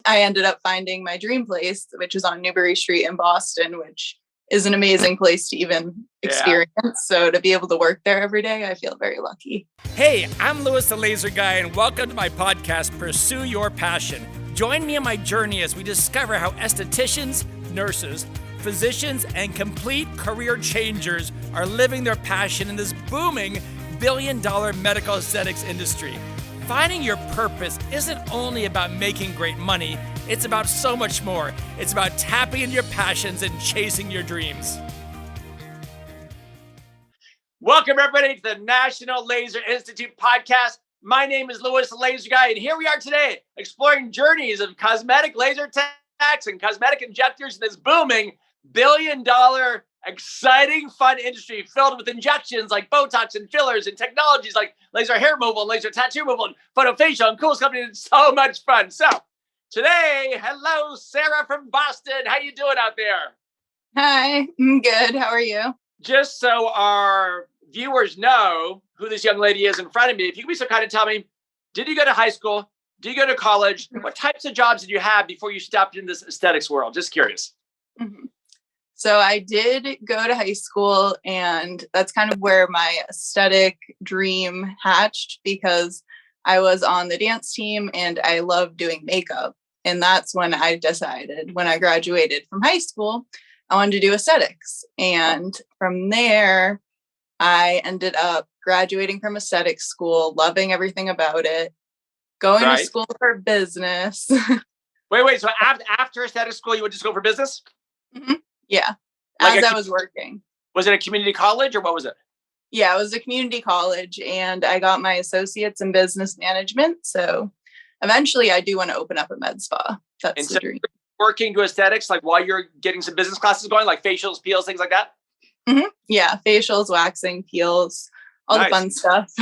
I ended up finding my dream place, which is on Newbury Street in Boston, which is an amazing place to even experience. So to be able to work there every day, I feel very lucky. Hey, I'm Louis the Laser Guy, and welcome to my podcast, Pursue Your Passion. Join me on my journey as we discover how estheticians, nurses, physicians, and complete career changers are living their passion in this booming billion-dollar medical aesthetics industry. Finding your purpose isn't only about making great money, it's about so much more. It's about tapping into your passions and chasing your dreams. Welcome, everybody, to the National Laser Institute podcast. My name is Louis the Laser Guy, and here we are today exploring journeys of cosmetic laser techs and cosmetic injectors in this booming billion-dollar, exciting, fun industry filled with injections like Botox and fillers and technologies like laser hair removal and laser tattoo removal and photofacial and cool stuff, and it's so much fun. So today, hello, Sarah from Boston. How you doing out there? Hi, I'm good. How are you? Just so our viewers know who this young lady is in front of me, if you could be so kind of tell me, did you go to high school? Did you go to college? What types of jobs did you have before you stepped into this aesthetics world? Just curious. Mm-hmm. So I did go to high school, and that's kind of where my aesthetic dream hatched because I was on the dance team and I loved doing makeup. And that's when I decided, when I graduated from high school, I wanted to do aesthetics. And from there, I ended up graduating from aesthetic school, loving everything about it, going to school for business. Wait. So after aesthetic school, you would just go for business? Mm-hmm. Yeah, like as I was working. Was it a community college or what was it? Yeah, it was a community college, and I got my associates in business management. So eventually I do want to open up a med spa. That's the dream. Working to aesthetics, like while you're getting some business classes going, like facials, peels, things like that? Mm-hmm. Yeah, facials, waxing, peels, all the fun stuff.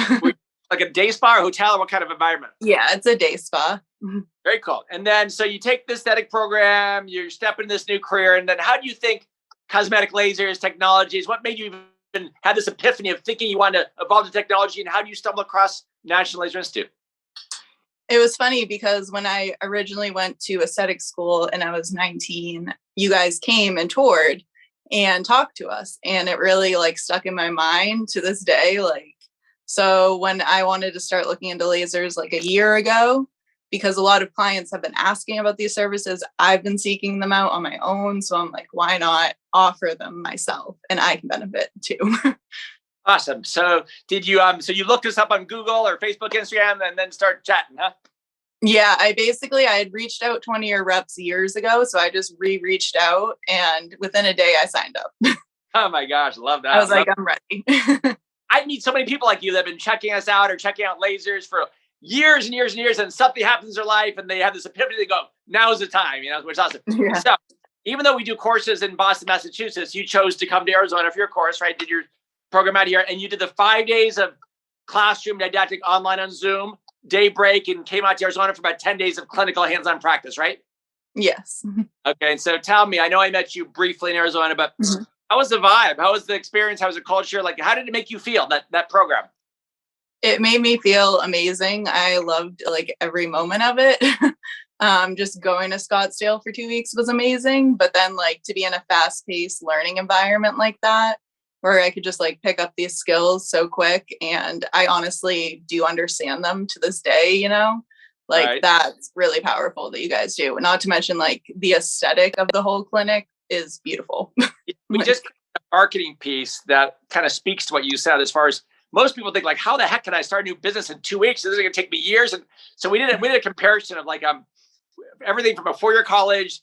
Like a day spa or hotel, or what kind of environment? Yeah, it's a day spa. Very cool. And then, so you take the aesthetic program, you step into this new career, and then how do you think cosmetic lasers, technologies, what made you even have this epiphany of thinking you wanted to evolve the technology, and how do you stumble across National Laser Institute? It was funny because when I originally went to aesthetic school and I was 19, you guys came and toured and talked to us. And it really stuck in my mind to this day. So when I wanted to start looking into lasers a year ago, because a lot of clients have been asking about these services, I've been seeking them out on my own. So I'm like, why not offer them myself? And I can benefit too. Awesome. So did you, so you looked us up on Google or Facebook, Instagram, and then start chatting, huh? Yeah, I had reached out to one of your reps years ago. So I just reached out, and within a day I signed up. Oh my gosh. Love that. I was I'm ready. I meet so many people like you that have been checking us out or checking out lasers for years and years and years, and something happens in their life and they have this epiphany, they go, now's the time, which is awesome. Yeah. So even though we do courses in Boston, Massachusetts, you chose to come to Arizona for your course, right? Did your program out here, and you did the 5 days of classroom didactic online on Zoom, day break, and came out to Arizona for about 10 days of clinical hands-on practice, right? Yes. Okay, and so tell me, I know I met you briefly in Arizona, but how was the vibe? How was the experience? How was the culture? How did it make you feel, that program? It made me feel amazing. I loved every moment of it. Just going to Scottsdale for 2 weeks was amazing. But then to be in a fast-paced learning environment like that, where I could just pick up these skills so quick. And I honestly do understand them to this day, that's really powerful that you guys do. Not to mention the aesthetic of the whole clinic is beautiful. We just a marketing piece that kind of speaks to what you said, as far as most people think how the heck can I start a new business in 2 weeks? This is going to take me years. And so we did a comparison of everything from a 4-year college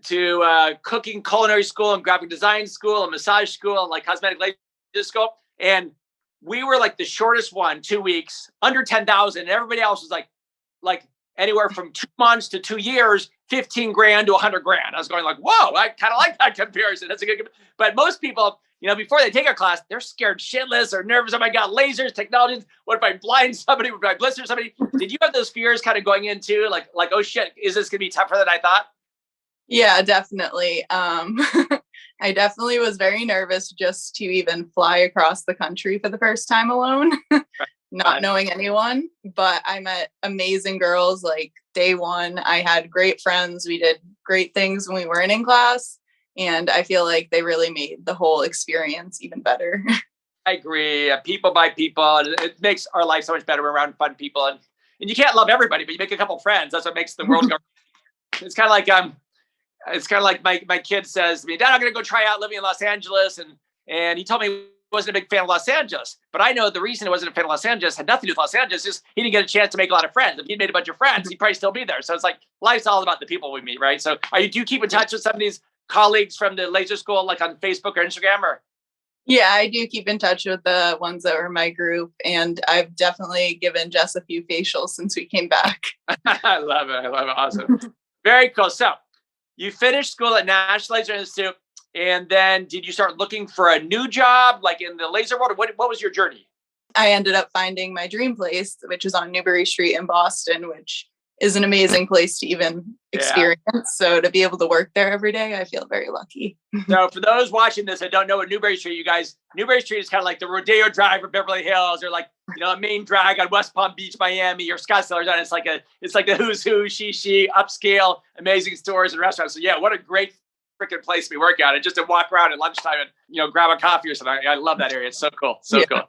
to cooking, culinary school, and graphic design school, and massage school, and cosmetic laser school. And we were the shortest one, 2 weeks, under 10,000. And everybody else was like anywhere from 2 months to 2 years, 15 grand to 100 grand. I was going whoa, I kind of like that comparison. That's a good, but most people, before they take a class, they're scared shitless or nervous. Oh my God, lasers, technologies. What if I blind somebody? What if I blister somebody? Did you have those fears kind of going into oh shit, is this going to be tougher than I thought? Yeah, definitely. I definitely was very nervous just to even fly across the country for the first time alone. not knowing anyone, but I met amazing girls like day one. I had great friends. We did great things when we weren't in class. And I feel like they really made the whole experience even better. I agree. People by people. It makes our life so much better when we're around fun people. And you can't love everybody, but you make a couple friends. That's what makes the world go. It's kind of like my kid says to me, Dad, I'm going to go try out living in Los Angeles. And he told me he wasn't a big fan of Los Angeles. But I know the reason he wasn't a fan of Los Angeles had nothing to do with Los Angeles. Just he didn't get a chance to make a lot of friends. If he'd made a bunch of friends, he'd probably still be there. So it's like life's all about the people we meet, right? So do you keep in touch with some of these colleagues from the laser school, like on Facebook or Instagram? Or yeah, I do keep in touch with the ones that were my group, and I've definitely given Jess a few facials since we came back. I love it. Awesome. Very cool. So you finished school at National Laser Institute, and then did you start looking for a new job, like in the laser world? Or what was your journey? I ended up finding my dream place, which is on Newbury Street in Boston, which is an amazing place to even experience. So to be able to work there every day, I feel very lucky. So for those watching this, I don't know what Newbury Street, you guys, Newbury Street is kind of like the Rodeo Drive of Beverly Hills, or like, a main drag on West Palm Beach, Miami, or Scottsdale, Arizona. It's like the who's who, she, upscale, amazing stores and restaurants. So yeah, what a great freaking place we work at. And just to walk around at lunchtime and, grab a coffee or something. I love that area. It's so cool. So cool.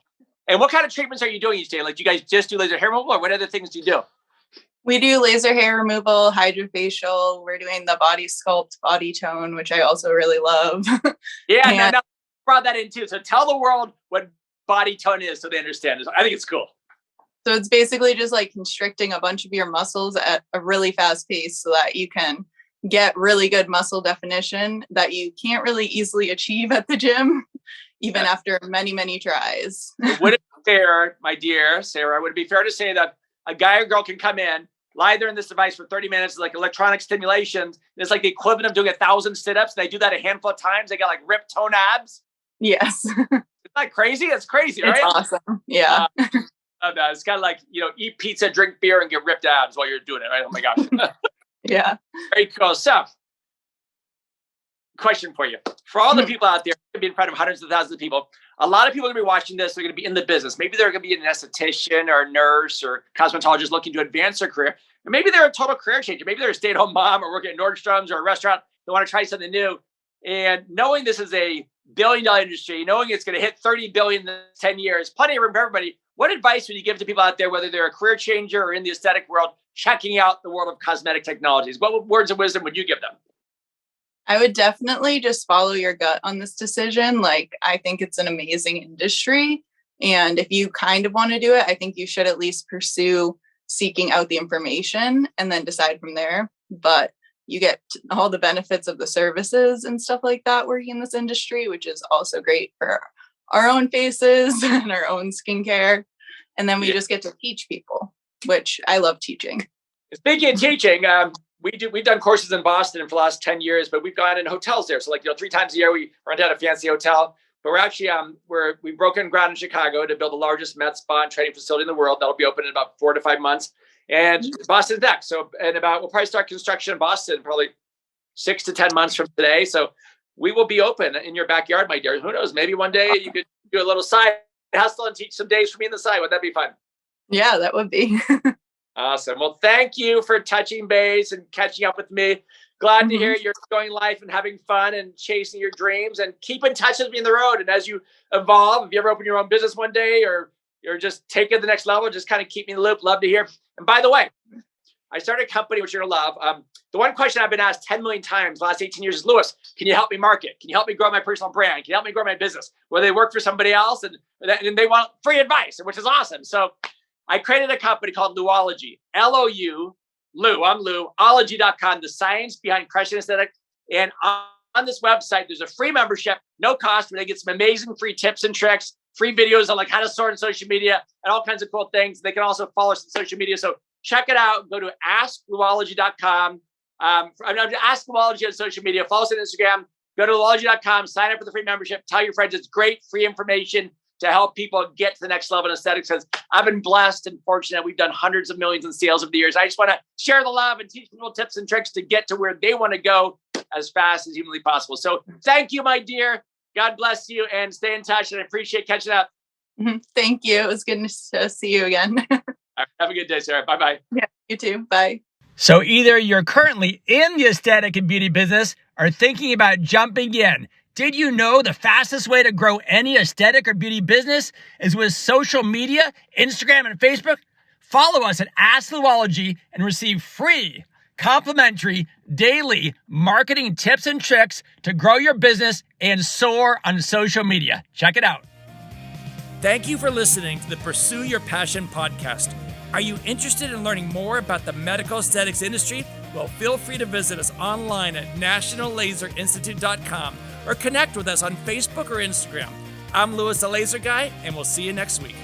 And what kind of treatments are you doing each day? Like, do you guys just do laser hair removal, or what other things do you do? We do laser hair removal, hydrofacial. We're doing the body sculpt, body tone, which I also really love. Yeah, no, brought that in too. So tell the world what body tone is so they understand. I think it's cool. So it's basically just like constricting a bunch of your muscles at a really fast pace so that you can get really good muscle definition that you can't really easily achieve at the gym, even after many, many tries. Would it be fair, my dear Sarah, would it be fair to say that a guy or girl can come in, lie there in this device for 30 minutes, like electronic stimulations? It's like the equivalent of doing 1,000 sit-ups. They do that a handful of times. They got like ripped tone abs. Yes. Isn't that crazy? It's crazy, right? It's awesome. Yeah. It's kind of like, eat pizza, drink beer, and get ripped abs while you're doing it, right? Oh my gosh. Yeah. Very cool. So, question for you. For all the people out there, going to be in front of hundreds of thousands of people, a lot of people are going to be watching this. They're going to be in the business. Maybe they're going to be an esthetician or a nurse or cosmetologist looking to advance their career. Or maybe they're a total career changer. Maybe they're a stay-at-home mom or working at Nordstrom's or a restaurant. They want to try something new. And knowing this is a billion-dollar industry, knowing it's going to hit 30 billion in 10 years, plenty of room for everybody. What advice would you give to people out there, whether they're a career changer or in the aesthetic world, checking out the world of cosmetic technologies? What words of wisdom would you give them? I would definitely just follow your gut on this decision. Like, I think it's an amazing industry. And if you kind of want to do it, I think you should at least pursue seeking out the information and then decide from there. But you get all the benefits of the services and stuff like that working in this industry, which is also great for our own faces and our own skincare. And then we just get to teach people, which I love teaching. Speaking of teaching, we've done courses in Boston for the last 10 years, but we've gone in hotels there. So 3 times a year we rent out a fancy hotel. But we're actually we've broken ground in Chicago to build the largest med spa and training facility in the world. That'll be open in about 4 to 5 months. And Boston's next. So we'll probably start construction in Boston probably 6 to 10 months from today. So we will be open in your backyard, my dear. Who knows? Maybe one day you could do a little side hustle and teach some days for me on the side. Would that be fun? Yeah, that would be. Awesome. Well, thank you for touching base and catching up with me. Glad to hear you're enjoying life and having fun and chasing your dreams, and keep in touch with me in the road. And as you evolve, if you ever open your own business one day or you're just take it to the next level, just kind of keep me in the loop. Love to hear. And by the way, I started a company, which you're going to love. The one question I've been asked 10 million times the last 18 years is, Louis, can you help me market? Can you help me grow my personal brand? Can you help me grow my business? Where they work for somebody else and they want free advice, which is awesome. So I created a company called Louology, L-O-U, Lou, I'm Lou, ology.com, the science behind crushing aesthetic. And on this website, there's a free membership, no cost, where they get some amazing free tips and tricks, free videos on how to sort in social media and all kinds of cool things. They can also follow us on social media. So check it out. Go to asklouology.com. Ask Louology on social media. Follow us on Instagram. Go to louology.com. Sign up for the free membership. Tell your friends it's great free information to help people get to the next level in aesthetics. Because I've been blessed and fortunate. We've done hundreds of millions in sales over the years. I just want to share the love and teach people tips and tricks to get to where they want to go as fast as humanly possible. So thank you, my dear. God bless you and stay in touch. And I appreciate catching up. Thank you. It was good to see you again. Have a good day, Sarah. Bye-bye. Yeah, you too. Bye. So either you're currently in the aesthetic and beauty business or thinking about jumping in. Did you know the fastest way to grow any aesthetic or beauty business is with social media, Instagram and Facebook? Follow us at Ask Luology and receive free, complimentary, daily marketing tips and tricks to grow your business and soar on social media. Check it out. Thank you for listening to the Pursue Your Passion podcast. Are you interested in learning more about the medical aesthetics industry? Well, feel free to visit us online at nationallaserinstitute.com or connect with us on Facebook or Instagram. I'm Louis the Laser Guy, and we'll see you next week.